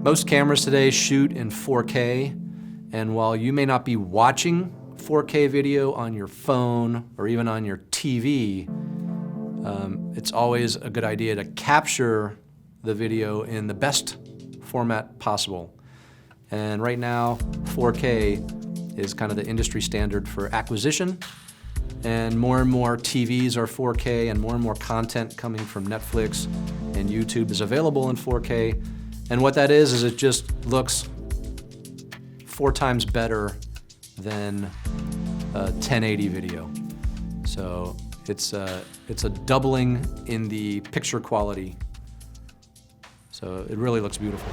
Most cameras today shoot in 4K, and while you may not be watching 4K video on your phone or even on your TV, it's always a good idea to capture the video in the best format possible. And right now, 4K is kind of the industry standard for acquisition, and more TVs are 4K, and more content coming from Netflix and YouTube is available in 4K. And what that is it just looks 4 times better than 1080 video. So it's a doubling in the picture quality. So it really looks beautiful.